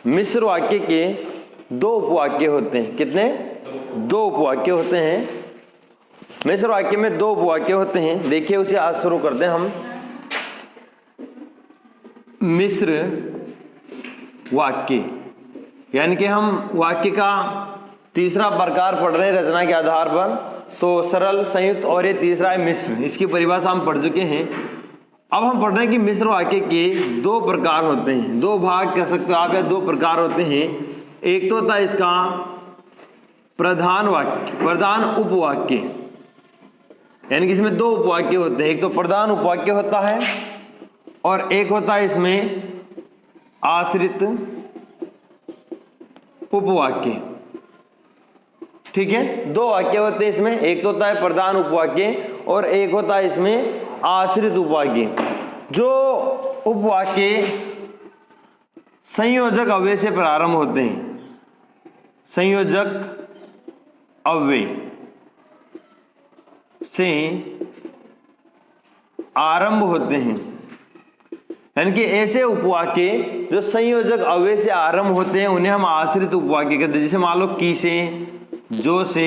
मिश्र वाक्य के दो उपवाक्य होते हैं। कितने? दो उपवाक्य होते हैं। मिश्र वाक्य में दो उपवाक्य होते हैं। देखिए उसे आज शुरू करते हैं हम। मिश्र वाक्य यानी कि हम वाक्य का तीसरा प्रकार पढ़ रहे हैं रचना के आधार पर। तो सरल, संयुक्त और ये तीसरा है मिश्र। इसकी परिभाषा हम पढ़ चुके हैं। अब हम पढ़ रहे हैं कि मिश्र वाक्य के दो प्रकार होते हैं, दो भाग कह सकते हो आप, या दो प्रकार होते हैं। एक तो होता है इसका प्रधान वाक्य, प्रधान उपवाक्य, यानी कि इसमें दो उपवाक्य होते हैं। एक तो प्रधान उपवाक्य होता है और एक होता है इसमें आश्रित उपवाक्य। ठीक है, दो वाक्य होते हैं इसमें। एक तो होता है प्रधान उपवाक्य और एक होता है इसमें आश्रित उपवाक्य। जो उपवाक्य संयोजक अव्यय से प्रारंभ होते हैं, संयोजक अव्यय से आरंभ होते हैं, यानी कि ऐसे उपवाक्य जो संयोजक अव्यय से आरंभ होते हैं उन्हें हम आश्रित उपवाक्य कहते हैं। जैसे मान लो की से, जो से,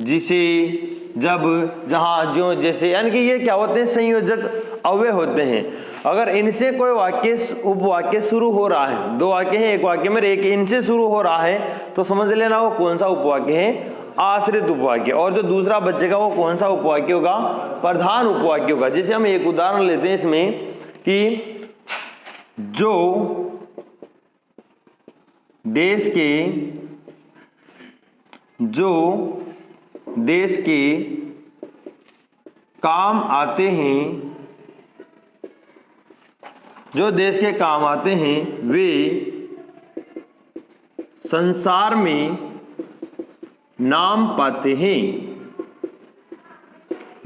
जिसे, जब, जहां, जो, जैसे, यानी कि ये क्या होते हैं? संयोजक अव्यय होते हैं। अगर इनसे कोई वाक्य उपवाक्य शुरू हो रहा है, दो वाक्य हैं एक वाक्य में, एक इनसे शुरू हो रहा है, तो समझ लेना वो कौन सा उपवाक्य है? आश्रित उपवाक्य। और जो दूसरा बचेगा वो कौन सा उपवाक्य होगा? प्रधान उपवाक्य होगा। जैसे हम एक उदाहरण लेते हैं इसमें कि जो देश के काम आते हैं, जो देश के काम आते हैं वे संसार में नाम पाते हैं।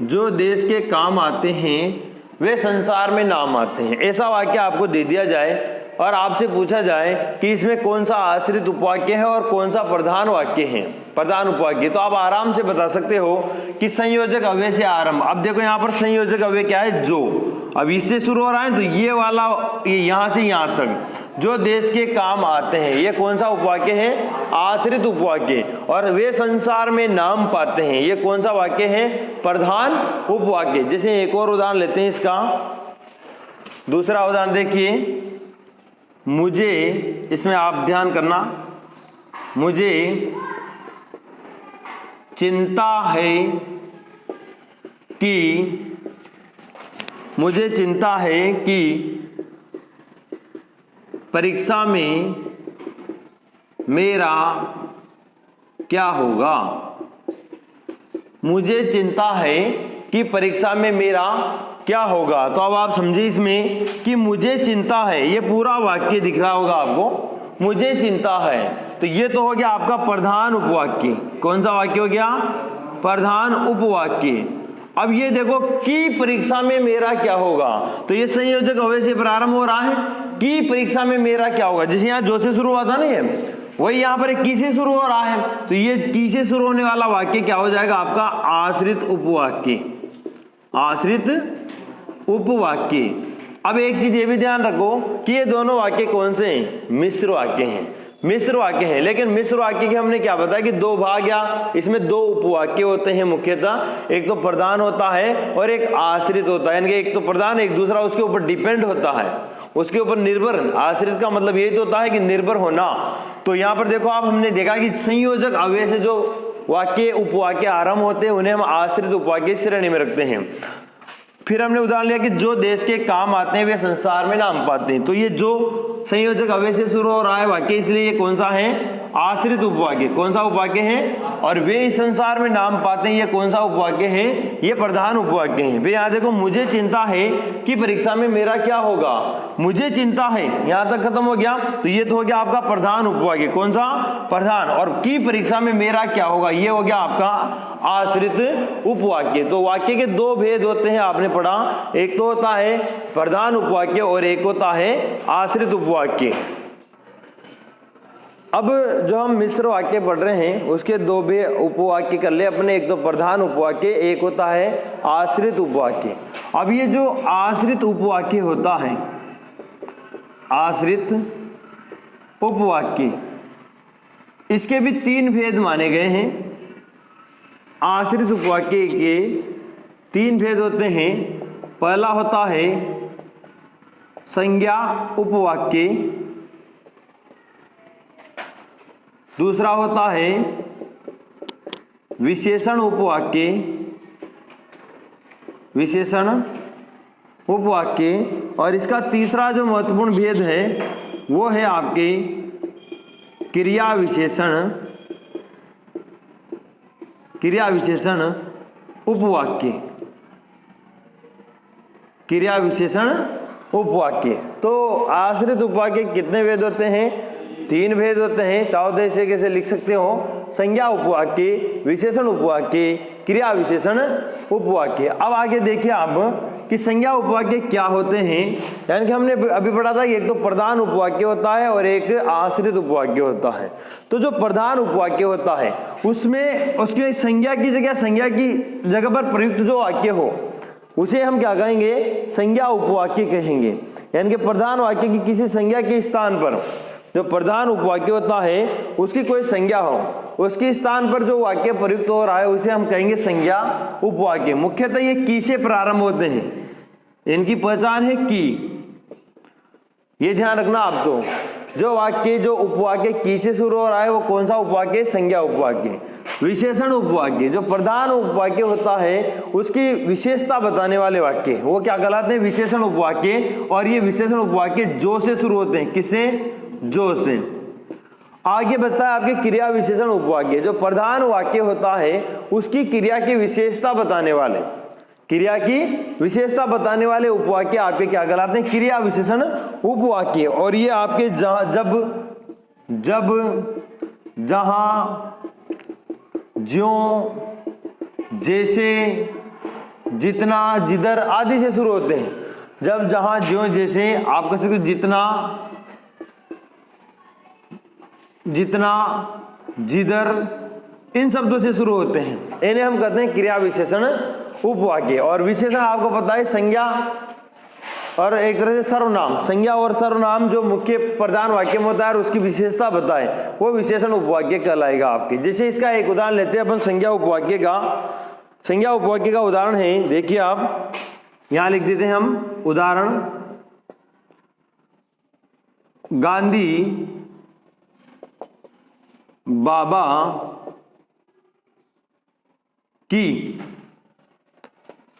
जो देश के काम आते हैं वे संसार में नाम आते हैं। ऐसा वाक्य आपको दे दिया जाए और आपसे पूछा जाए कि इसमें कौन सा आश्रित उपवाक्य है और कौन सा प्रधान वाक्य है, प्रधान उपवाक्य, तो आप आराम से बता सकते हो कि संयोजक अव्यय से आरंभ। अब देखो यहाँ पर संयोजक अव्यय क्या है? जो। अब इससे शुरू हो रहा है तो ये वाला, ये यहां से यहां तक जो देश के काम आते हैं, ये कौन सा उपवाक्य है? आश्रित उपवाक्य। और वे संसार में नाम पाते हैं, ये कौन सा वाक्य है? प्रधान उपवाक्य। जैसे एक और उदाहरण लेते हैं इसका, दूसरा उदाहरण देखिए। मुझे, इसमें आप ध्यान करना, मुझे चिंता है कि परीक्षा में मेरा क्या होगा। मुझे चिंता है कि परीक्षा में मेरा क्या होगा। तो अब आप समझिए इसमें कि मुझे चिंता है, ये पूरा वाक्य दिख रहा होगा आपको, मुझे चिंता है, तो ये तो हो गया आपका प्रधान उपवाक्य। कौन सा वाक्य हो गया? प्रधान उपवाक्य। अब ये देखो कि परीक्षा में मेरा क्या होगा, तो ये संयोजक अव्यय से प्रारंभ हो रहा है कि परीक्षा में मेरा क्या होगा। जैसे यहाँ जो से शुरू हुआ था ना, ये वही यहाँ पर की से शुरू हो रहा है, तो ये की से शुरू होने वाला वाक्य क्या हो जाएगा आपका? आश्रित उपवाक्य, आश्रित उपवाक्य। अब एक चीज ये भी ध्यान रखो कि ये दोनों वाक्य कौन से हैं? मिश्र वाक्य हैं, मिश्र वाक्य हैं। लेकिन मिश्र वाक्य के हमने क्या बताया कि दो भाग, या इसमें दो उपवाक्य होते हैं मुख्यतः। एक तो प्रधान होता है और एक आश्रित होता है, यानी कि एक तो प्रधान, एक दूसरा उसके ऊपर डिपेंड होता है, उसके ऊपर निर्भर। आश्रित का मतलब यही तो होता है कि निर्भर होना। तो यहाँ पर देखो आप, हमने देखा कि संयोजक अव्यय से जो वाक्य उपवाक्य आरंभ होते हैं उन्हें हम आश्रित उपवाक्य श्रेणी में रखते हैं। फिर हमने उदाहरण लिया कि जो देश के काम आते हैं वे संसार में नाम पाते हैं, तो ये जो संयोजक अव्यय से शुरू हो रहा है वाक्य, इसलिए ये कौन सा है? आश्रित उपवाक्य। कौन सा उपवाक्य है? और वे इस संसार में नाम पाते हैं, ये कौन सा उपवाक्य है? ये प्रधान उपवाक्य है। फिर यहाँ देखो, मुझे चिंता है कि परीक्षा में मेरा क्या होगा। मुझे चिंता है, यहाँ तक खत्म हो गया, तो ये तो हो गया आपका प्रधान उपवाक्य। कौन सा? प्रधान। और की परीक्षा में मेरा क्या होगा, ये हो गया आपका आश्रित उपवाक्य। तो वाक्य के दो भेद होते हैं, आपने पढ़ा, एक तो होता है प्रधान उपवाक्य और एक होता है आश्रित उपवाक्य। अब जो हम मिश्र वाक्य पढ़ रहे हैं उसके दो भी उपवाक्य कर ले अपने, एक तो प्रधान उपवाक्य, एक होता है आश्रित उपवाक्य। अब ये जो आश्रित उपवाक्य होता है, आश्रित उपवाक्य, इसके भी 3 भेद माने गए हैं। आश्रित उपवाक्य के 3 भेद होते हैं। पहला होता है संज्ञा उपवाक्य, दूसरा होता है विशेषण उपवाक्य, विशेषण उपवाक्य, और इसका तीसरा जो महत्वपूर्ण भेद है वो है आपके क्रिया विशेषण, क्रिया विशेषण उपवाक्य, क्रिया विशेषण उपवाक्य। तो आश्रित उपवाक्य कितने भेद होते हैं? 3 भेद होते हैं। चाहो तो इसे कैसे लिख सकते हो, संज्ञा उपवाक्य, विशेषण उपवाक्य, क्रिया विशेषण उपवाक्य। अब आगे देखिए आप कि संज्ञा उपवाक्य क्या होते हैं। यानी कि हमने अभी पढ़ा था कि एक तो प्रधान उपवाक्य होता है और एक आश्रित उपवाक्य होता है। तो जो प्रधान उपवाक्य होता है उसमें उसके संज्ञा की जगह पर प्रयुक्त जो वाक्य हो उसे हम क्या कहेंगे? संज्ञा उपवाक्य कहेंगे। यानी कि प्रधान वाक्य की किसी संज्ञा के स्थान पर जो प्रधान उपवाक्य होता है उसकी कोई संज्ञा हो, उसके स्थान पर जो वाक्य प्रयुक्त हो रहा है उसे हम कहेंगे संज्ञा उपवाक्य। मुख्यतः ये की से प्रारंभ होते हैं, इनकी पहचान है की। ये ध्यान रखना आप। तो जो वाक्य जो उपवाक्य की से शुरू हो रहा है वो कौन सा उपवाक्य? संज्ञा उपवाक्य। विशेषण उपवाक्य, जो प्रधान उपवाक्य होता है उसकी विशेषता बताने वाले वाक्य वो क्या कहलाते हैं? विशेषण उपवाक्य। और ये विशेषण उपवाक्य जो से शुरू होते हैं। किससे? जो से। आगे बचता है आपके क्रिया विशेषण उपवाक्य। जो प्रधान वाक्य होता है उसकी क्रिया की विशेषता बताने वाले, क्रिया की विशेषता बताने वाले उपवाक्य आपके क्या कहलाते हैं? क्रिया विशेषण उपवाक्य। और ये आपके जब जहां ज्यों, जैसे, जितना, जिधर आदि से शुरू होते हैं। जब, जहां, ज्यों, जैसे आप कह सकते हो जितना, जितना, जिधर, इन शब्दों से शुरू होते हैं, इन्हें हम कहते हैं क्रिया विशेषण उपवाक्य। और विशेषण आपको पता है संज्ञा और एक तरह से सर्वनाम। संज्ञा और सर्वनाम जो मुख्य प्रधान वाक्य में होता है और उसकी विशेषता बताए वो विशेषण उपवाक्य कहलाएगा आपके। जैसे इसका एक उदाहरण लेते हैं अपन संज्ञा उपवाक्य का। संज्ञा उपवाक्य का उदाहरण है, देखिए आप यहां लिख देते हैं हम उदाहरण। गांधी बाबा की,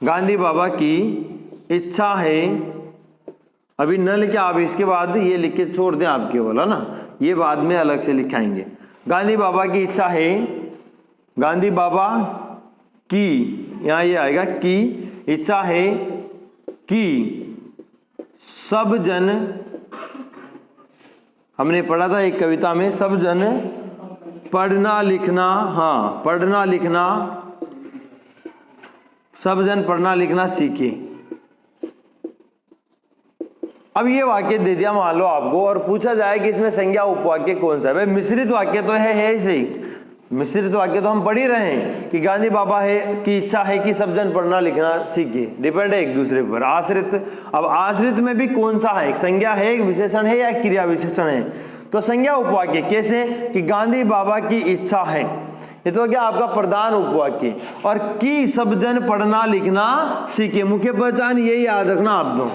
गांधी बाबा की इच्छा है। अभी न लिखे आप, इसके बाद ये लिख के छोड़ दें आप केवल, है ना, ये बाद में अलग से लिखाएंगे। गांधी बाबा की इच्छा है, गांधी बाबा की, यहां ये आएगा की इच्छा है कि सब जन, हमने पढ़ा था एक कविता में, सब जन पढ़ना लिखना, हाँ पढ़ना लिखना, सब जन पढ़ना लिखना सीखे। अब ये वाक्य दे दिया मान लो आपको और पूछा जाए कि इसमें संज्ञा उपवाक्य कौन सा है। भाई मिश्रित वाक्य तो है सही, मिश्रित वाक्य तो हम पढ़ ही रहे हैं कि गांधी बाबा है की इच्छा है कि सब जन पढ़ना लिखना सीखे, डिपेंड है एक दूसरे पर। आश्रित, अब आश्रित में भी कौन सा है? संज्ञा है, विशेषण है या क्रिया विशेषण है? तो संज्ञा उपवाक्य कैसे कि गांधी बाबा की इच्छा है, ये तो क्या आपका प्रधान उपवाक्य। और की सब जन पढ़ना लिखना सीखे, मुख्य पहचान यही याद रखना आप दो।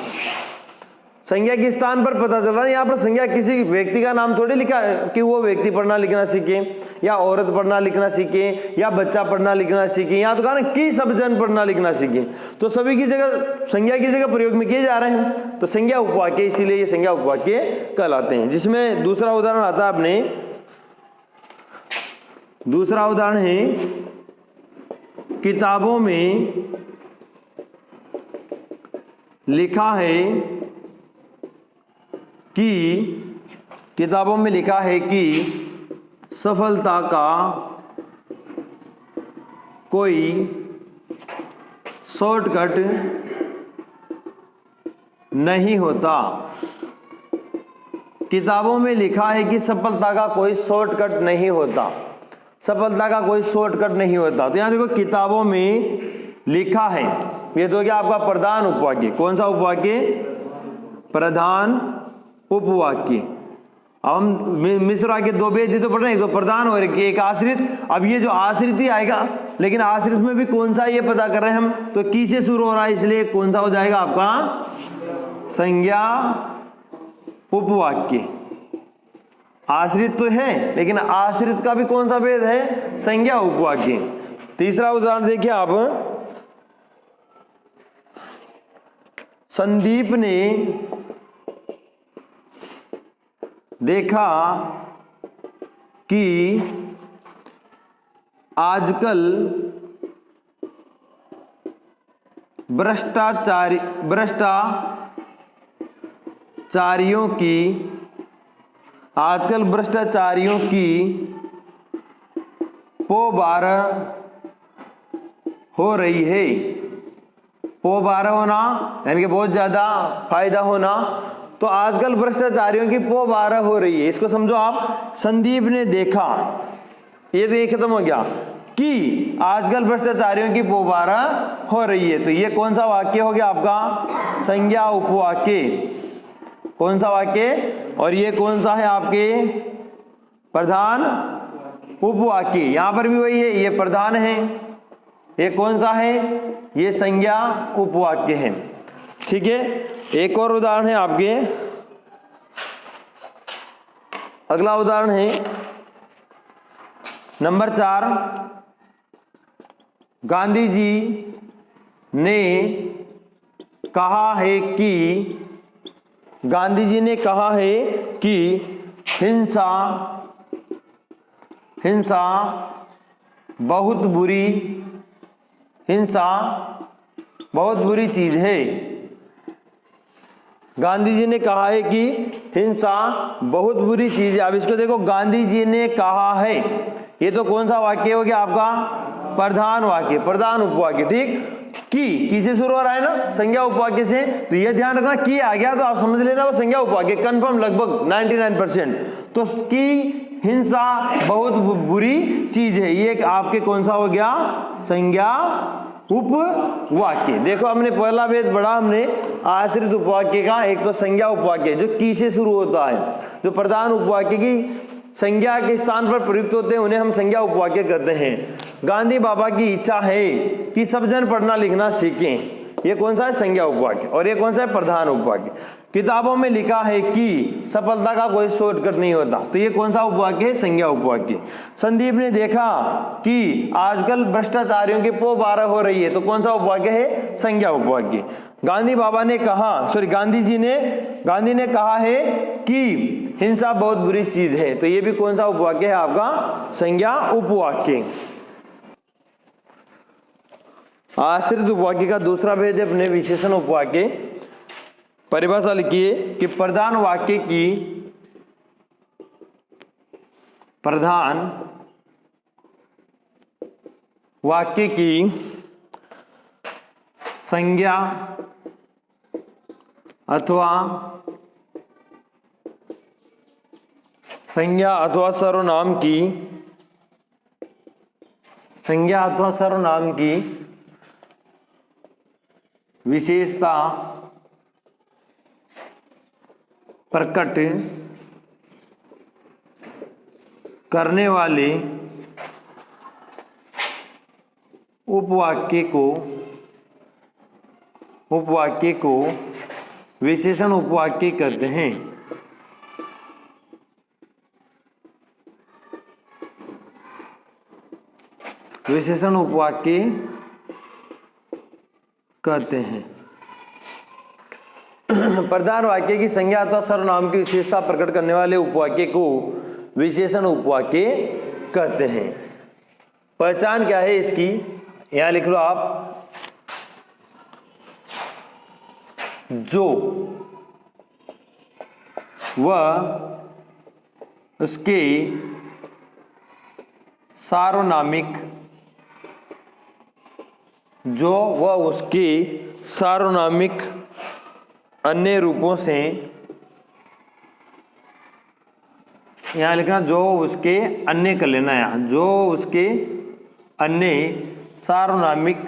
संज्ञा के स्थान पर पता चल रहा है, यहाँ पर संज्ञा किसी व्यक्ति का नाम थोड़ी लिखा है कि वो व्यक्ति पढ़ना लिखना सीखे या औरत पढ़ना लिखना सीखे या बच्चा पढ़ना लिखना सीखे। यहाँ तो कहा ना कि सब जन पढ़ना लिखना सीखे, तो सभी की जगह संज्ञा की जगह प्रयोग में किए जा रहे हैं, तो संज्ञा उपवाक्य, इसीलिए ये संज्ञा उपवाक्य कहलाते हैं। जिसमें दूसरा उदाहरण आता है अपने, दूसरा उदाहरण है किताबों में लिखा है कि, किताबों में लिखा है कि सफलता का कोई शॉर्टकट नहीं होता। किताबों में लिखा है कि सफलता का कोई शॉर्टकट नहीं होता, सफलता का कोई शॉर्टकट नहीं होता। तो यहां देखो किताबों में लिखा है, ये तो क्या आपका प्रधान उपवाक्य। कौन सा उपवाक्य? प्रधान उपवाक्य। अब हम मिश्र वाक्य दो भेद तो पढ़ रहे हैं, एक तो प्रधान और एक आश्रित। अब ये जो आश्रित ही आएगा, लेकिन आश्रित में भी कौन सा ये पता कर रहे हैं हम, तो की से शुरू हो रहा है, इसलिए कौन सा हो जाएगा आपका संज्ञा उपवाक्य। आश्रित तो है, लेकिन आश्रित का भी कौन सा भेद है, संज्ञा उपवाक्य। तीसरा उदाहरण देखिए आप, संदीप ने देखा कि आजकल भ्रष्टाचारियों की पोबार हो रही है। पोबार होना यानी कि बहुत ज्यादा फायदा होना, तो आजकल भ्रष्टाचारियों की पोबार हो रही है, इसको समझो आप। संदीप ने देखा, ये तो ये खत्म हो गया कि आजकल भ्रष्टाचारियों की पोबार हो रही है, तो ये कौन सा वाक्य हो गया आपका, संज्ञा उपवाक्य। कौन सा वाक्य, और ये कौन सा है आपके, प्रधान उपवाक्य। यहां पर भी वही है, ये प्रधान है, ये कौन सा है, ये संज्ञा उपवाक्य है। ठीक है, एक और उदाहरण है आपके, अगला उदाहरण है नंबर 4। गांधी जी ने कहा है कि हिंसा बहुत बुरी चीज है। गांधी जी ने कहा है कि हिंसा बहुत बुरी चीज है। अब इसको देखो, गांधी जी ने कहा है, ये तो कौन सा वाक्य हो गया आपका, प्रधान वाक्य, प्रधान उपवाक्य। ठीक, की से शुरू हो रहा है ना, संज्ञा उपवाक्य से, तो ये ध्यान रखना, की आ गया तो आप समझ लेना वो संज्ञा उपवाक्य, कंफर्म लगभग 99%। तो की हिंसा बहुत बुरी चीज है, ये आपके कौन सा हो गया, संज्ञा उपवाक्य। देखो हमने पहला भेद पढ़ा, हमने आश्रित उपवाक्य का, एक तो संज्ञा उपवाक्य जो की से शुरू होता है, जो प्रधान उपवाक्य की संज्ञा के स्थान पर प्रयुक्त होते हैं, उन्हें हम संज्ञा उपवाक्य कहते हैं। गांधी बाबा की इच्छा है कि सब जन पढ़ना लिखना सीखें, ये कौन सा है, संज्ञा उपवाक्य। और ये कौन सा है, प्रधान उपवाक्य। किताबों में लिखा है कि सफलता का कोई शॉर्टकट नहीं होता, तो ये कौन सा उपवाक्य है, संज्ञा उपवाक्य। संदीप ने देखा कि आजकल भ्रष्टाचारियों की पोबार हो रही है, तो कौन सा उपवाक्य है, संज्ञा उपवाक्य। गांधी ने कहा है कि हिंसा बहुत बुरी चीज है, तो ये भी कौन सा उपवाक्य है आपका, संज्ञा उपवाक्य। आश्रित उपवाक्य का दूसरा भेद है अपने विशेषण उपवाक्य। परिभाषा लिखिए कि प्रधान वाक्य की संज्ञा अथवा सर्वनाम की विशेषता प्रकट करने वाले उपवाक्य को विशेषण उपवाक्य कहते हैं। विशेषण उपवाक्य कहते हैं। प्रधान वाक्य की संज्ञा अथवा सर्वनाम की विशेषता प्रकट करने वाले उपवाक्य को विशेषण उपवाक्य कहते हैं। पहचान क्या है इसकी, यहां लिख लो आप, जो वह उसके सार्वनामिक अन्य रूपों से, यहां लिखना जो उसके अन्य कर लेना, यहां जो उसके अन्य सार्वनामिक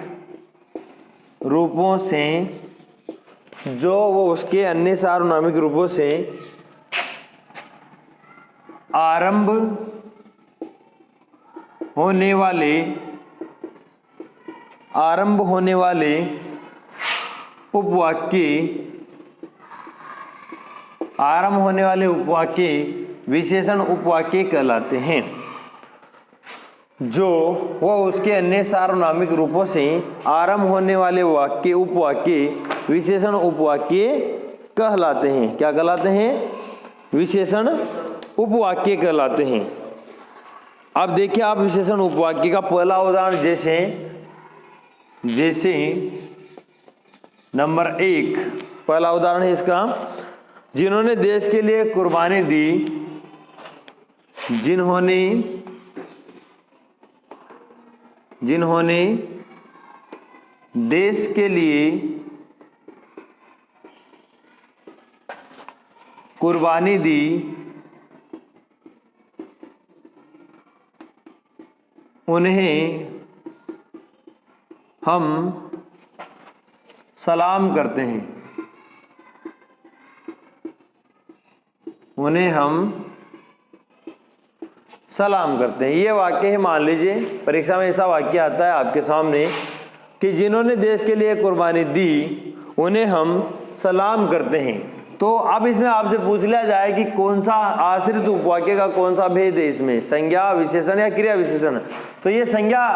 रूपों से, जो वो उसके अन्य सार्वनामिक रूपों से आरंभ होने वाले उपवाक्य विशेषण उपवाक्य कहलाते हैं। जो वह उसके अन्य सार्वनामिक रूपों से आरंभ होने वाले वाक्य उपवाक्य विशेषण उपवाक्य कहलाते हैं। क्या कहलाते हैं? विशेषण उपवाक्य कहलाते हैं। अब देखिए आप विशेषण उपवाक्य का पहला उदाहरण जैसे नंबर 1 पहला उदाहरण है इसका, जिन्होंने देश के लिए कुर्बानी दी, जिन्होंने देश के लिए कुर्बानी दी, उन्हें हम सलाम करते हैं। उन्हें हम सलाम करते हैं। ये वाक्य है, मान लीजिए परीक्षा में ऐसा वाक्य आता है आपके सामने कि जिन्होंने देश के लिए कुर्बानी दी उन्हें हम सलाम करते हैं। तो अब इसमें आपसे पूछ लिया जाए कि कौन सा आश्रित उपवाक्य का कौन सा भेद है इसमें, संज्ञा विशेषण या क्रिया विशेषण। तो ये संज्ञा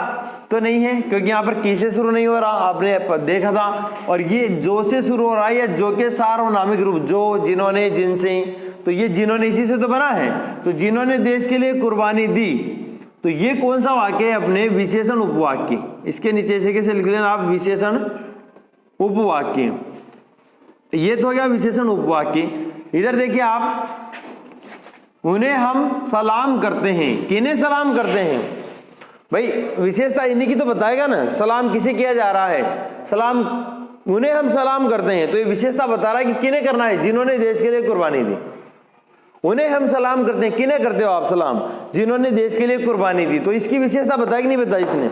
तो नहीं है क्योंकि यहाँ पर की से शुरू नहीं हो रहा, आपने देखा था। और ये जो से शुरू हो रहा है या जो के सार्वनामिक रूप, जो, जिन्होंने, जिनसे, तो ये जिन्होंने इसी से तो बना है। तो जिन्होंने देश के लिए कुर्बानी दी, तो ये कौन सा वाक्य है? अपने विशेषण उपवाक्य। इसके नीचे से कैसे लिख लेना आप? विशेषण उपवाक्य। ये तो हो गया विशेषण उपवाक्य। इधर देखिए आप, उन्हें हम सलाम करते हैं। किन्हें सलाम करते हैं? भाई विशेषता इन्हीं की तो बताएगा ना, सलाम किसे किया जा रहा है? सलाम, उन्हें हम सलाम करते हैं। तो ये विशेषता बता रहा है कि किन्हें करना है? जिन्होंने देश के लिए कुर्बानी दी, उन्हें हम सलाम करते हैं। किन्हें करते हो आप सलाम? जिन्होंने देश के लिए कुर्बानी दी। तो इसकी विशेषता बताई कि नहीं बताई इसने?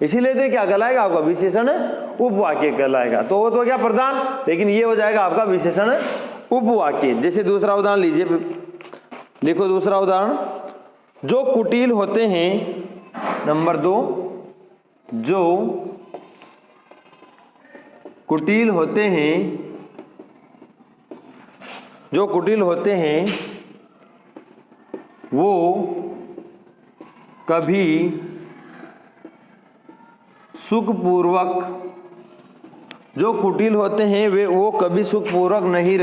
इसीलिए तो क्या कहलाएगा आपका? विशेषण उपवाक्य कहलाएगा। तो वो तो क्या प्रधान, लेकिन ये हो जाएगा आपका विशेषण उपवाक्य। जैसे दूसरा उदाहरण लीजिए, लिखो दूसरा उदाहरण, जो कुटिल होते हैं, नंबर 2, जो कुटिल होते हैं वो कभी सुखपूर्वक, जो कुटिल होते हैं वो कभी सुखपूर्वक नहीं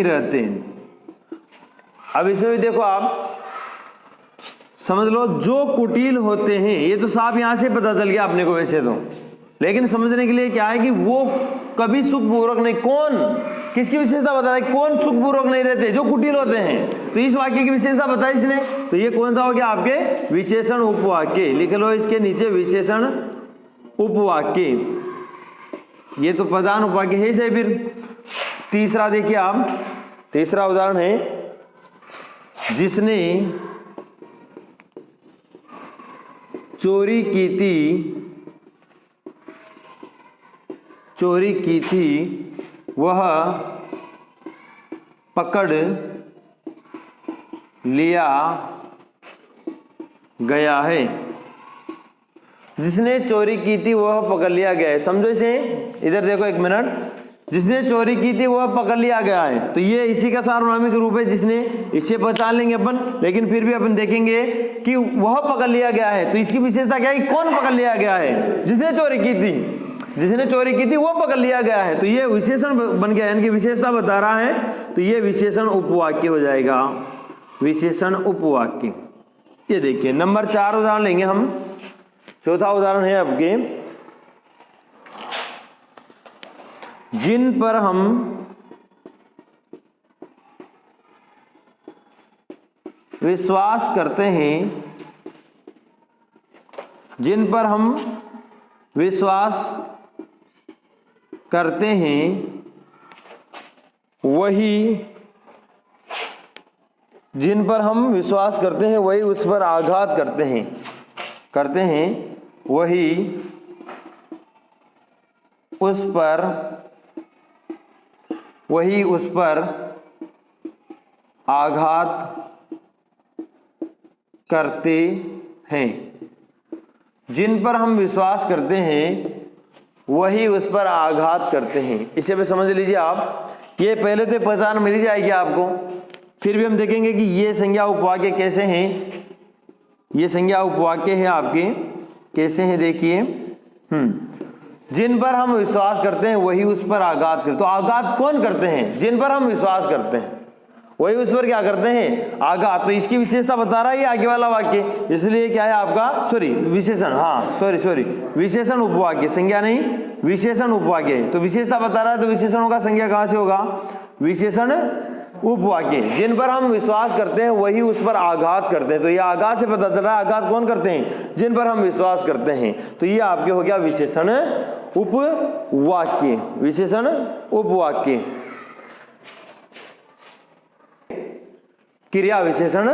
रहते। अब इसमें भी देखो आप समझ लो, जो कुटिल होते हैं, ये तो साफ यहां से पता चल गया अपने को वैसे तो, लेकिन समझने के लिए क्या है कि वो कभी सुखपूर्वक नहीं, कौन, किसकी विशेषता बता रहा है? कौन सुखपूर्वक नहीं रहते? जो कुटिल होते हैं। तो इस वाक्य की विशेषता बताई इसने। तो ये कौन सा हो गया आपके? विशेषण उपवाक्य। लिख लो इसके नीचे विशेषण उपवाक्य। ये तो प्रधान उपवाक्य है से। फिर तीसरा देखिए आप, तीसरा उदाहरण है, जिसने चोरी की थी वह पकड़ लिया गया है। जिसने चोरी की थी वह पकड़ लिया गया है। समझो इसे, इधर देखो एक मिनट, जिसने चोरी की थी वह पकड़ लिया गया है। तो ये इसी का सार्वनामिक रूप है जिसने, इससे पहचान लेंगे अपन, लेकिन फिर भी अपन देखेंगे कि वह पकड़ लिया गया है। तो इसकी विशेषता क्या है? कौन पकड़ लिया गया है? जिसने चोरी की थी, जिसने चोरी की थी वो पकड़ लिया गया है। तो ये विशेषण बन गया, यानी कि विशेषता बता रहा है। तो ये विशेषण उपवाक्य हो जाएगा, विशेषण उपवाक्य। ये देखिए नंबर 4 उदाहरण लेंगे हम। चौथा उदाहरण है आपके, जिन पर हम विश्वास करते हैं, जिन पर हम विश्वास करते हैं वही, जिन पर हम विश्वास करते हैं वही उस पर आघात करते हैं, वही उस पर आघात करते हैं। जिन पर हम विश्वास करते हैं वही उस पर आघात करते हैं। इसे भी समझ लीजिए आप, ये पहले तो पहचान मिल जाएगी आपको, फिर भी हम देखेंगे कि ये संज्ञा उपवाक्य कैसे हैं। ये संज्ञा उपवाक्य है आपके, कैसे हैं देखिए। जिन पर हम विश्वास करते हैं वही उस पर आघात करते। तो आघात कौन करते हैं? जिन पर हम विश्वास करते हैं वही उस पर क्या करते हैं? आघात। तो इसकी विशेषता बता रहा है ये आगे वाला वाक्य, इसलिए क्या है आपका विशेषण, विशेषण उपवाक्य, संज्ञा नहीं विशेषण उपवाक्य। तो विशेषता बता रहा है तो विशेषण होगा, संज्ञा कहां से होगा? विशेषण उपवाक्य। जिन पर हम विश्वास करते हैं वही उस पर आघात करते हैं। तो ये आघात से पता चल रहा है आघात कौन करते हैं? जिन पर हम विश्वास करते हैं। तो ये आपके हो गया विशेषण उपवाक्य, विशेषण उपवाक्य। क्रिया विशेषण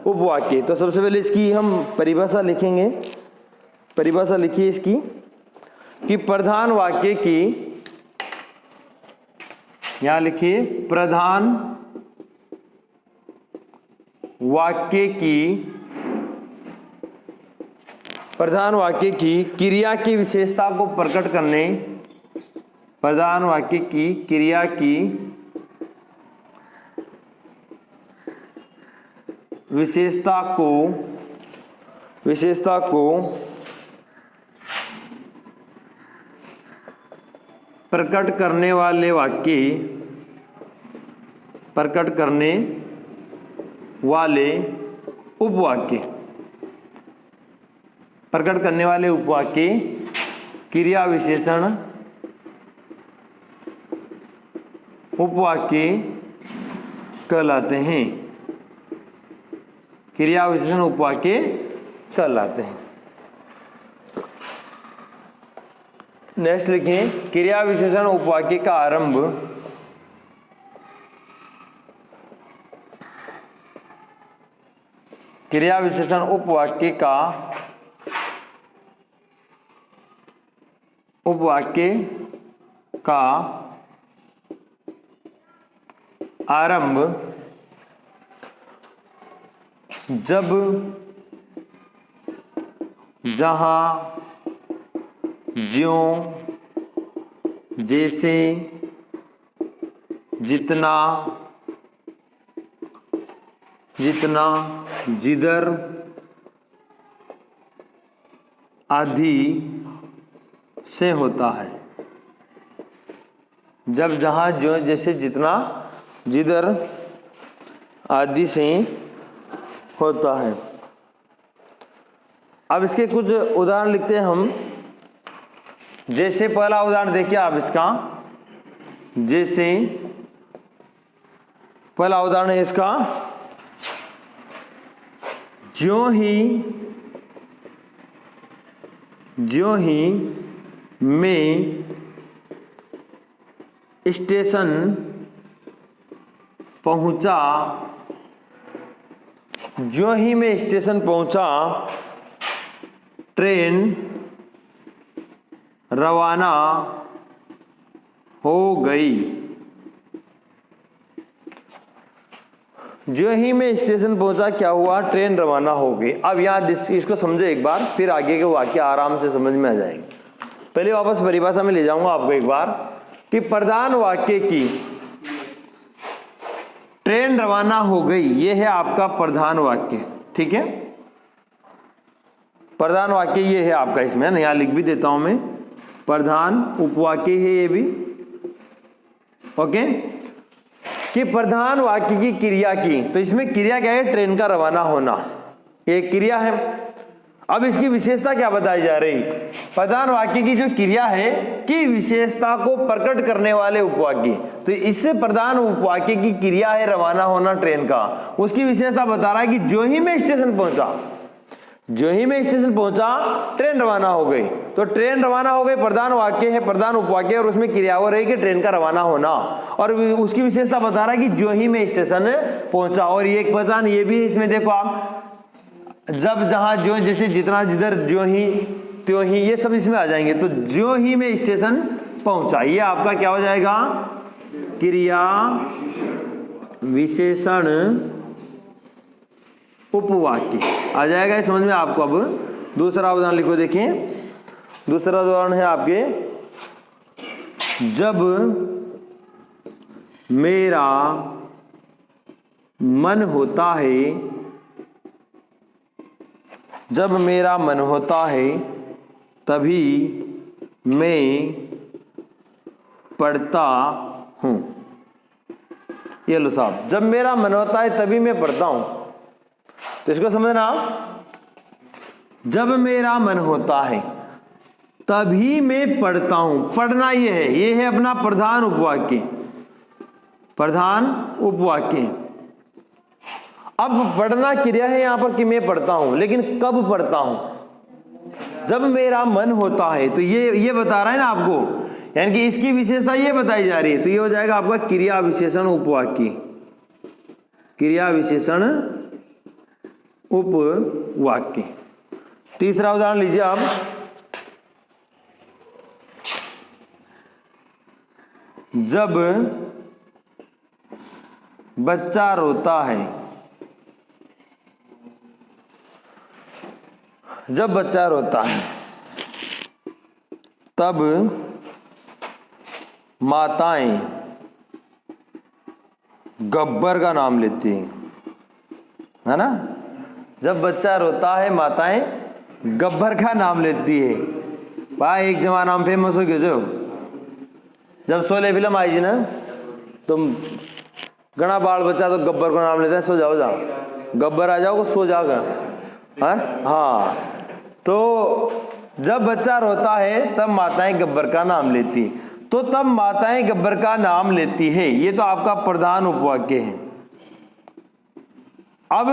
उपवाक्य। तो सबसे पहले इसकी हम परिभाषा लिखेंगे। परिभाषा लिखिए इसकी कि प्रधान वाक्य की, यहां लिखिए प्रधान वाक्य की क्रिया की विशेषता को प्रकट करने, प्रधान वाक्य की क्रिया की विशेषता को प्रकट करने वाले उपवाक्य, प्रकट करने वाले उपवाक्य क्रिया विशेषण उपवाक्य कहलाते हैं। क्रिया विशेषण उपवाक्य कहलाते हैं। नेक्स्ट लिखें क्रिया विशेषण उपवाक्य का आरंभ क्रिया विशेषण उपवाक्य का आरंभ जब जहां ज्यों जैसे जितना जिधर आदि से होता है। जब जहां ज्यों जैसे जितना जिधर आदि से होता है। अब इसके कुछ उदाहरण लिखते हैं हम। जैसे पहला उदाहरण देखिए आप इसका, जैसे पहला उदाहरण है इसका, ज्यों ही मैं स्टेशन पहुंचा, ज्यों ही मैं स्टेशन पहुंचा ट्रेन रवाना हो गई। जो ही मैं स्टेशन पहुंचा क्या हुआ? ट्रेन रवाना हो गई। अब यहाँ इसको समझो एक बार, फिर आगे के वाक्य आराम से समझ में आ जाएंगे। पहले वापस परिभाषा में ले जाऊंगा आपको एक बार कि प्रधान वाक्य की ट्रेन रवाना हो गई, ये है आपका प्रधान वाक्य। ठीक है, प्रधान वाक्य ये है आपका। इसमें ना यहाँ लिख भी देता हूं मैं, प्रधान उपवाक्य है ये भी। ओके, कि प्रधान वाक्य की क्रिया की, तो इसमें क्रिया क्या है? ट्रेन का रवाना होना, एक क्रिया है। अब इसकी विशेषता क्या बताई जा रही? प्रधान वाक्य की जो क्रिया है कि विशेषता को प्रकट करने वाले उपवाक्य। तो इससे प्रधान उपवाक्य की क्रिया है रवाना होना ट्रेन का, उसकी विशेषता बता रहा है कि जो ही मैं स्टेशन पहुंचा, जो ही मैं स्टेशन पहुंचा ट्रेन रवाना हो गई। तो ट्रेन रवाना हो गई प्रधान वाक्य है, प्रधान उपवाक्य, और उसमें क्रिया हो रही कि ट्रेन का रवाना होना, और उसकी विशेषता बता रहा है कि जो ही मैं स्टेशन पहुंचा। और ये एक पहचान ये भी है इसमें, देखो आप, जब जहां जो जैसे जितना जिधर जो ही त्यों ही, ये सब इसमें आ जाएंगे। तो जो ही मैं स्टेशन पहुंचा, ये आपका क्या हो जाएगा? क्रिया विशेषण उपवाक्य आ जाएगा, ये समझ में आपको। अब दूसरा उदाहरण लिखो, देखिए दूसरा उदाहरण है आपके, जब मेरा मन होता है, जब मेरा मन होता है तभी मैं पढ़ता हूं। ये लो साहब, जब मेरा मन होता है तभी मैं पढ़ता हूं, तो इसको समझना, जब मेरा मन होता है तभी मैं पढ़ता हूं। पढ़ना ये है अपना प्रधान उपवाक्य, प्रधान उपवाक्य। अब पढ़ना क्रिया है यहां पर कि मैं पढ़ता हूं, लेकिन कब पढ़ता हूं? जब मेरा मन होता है। तो ये बता रहा है ना आपको, यानी कि इसकी विशेषता ये बताई जा रही है। तो ये हो जाएगा आपका क्रिया विशेषण उपवाक्य, क्रिया विशेषण उपवाक्य। तीसरा उदाहरण लीजिए आप, जब बच्चा रोता है, जब बच्चा रोता है तब माताएं गब्बर का नाम लेती हैं, है ना। जब बच्चा रोता है माताएं गब्बर का नाम लेती है। भाई एक जमाना में फेमस हो गए, जब शोले फिल्म आई थी ना, तुम घना बाल बच्चा तो गब्बर को नाम लेता है, सो जाओ जाओ गब्बर आ जाओ, सो जाओगा। हाँ, तो जब बच्चा रोता है तब माताएं गब्बर का नाम लेती, तो तब माताएं गब्बर का नाम लेती है, ये तो आपका प्रधान उपवाक्य है। अब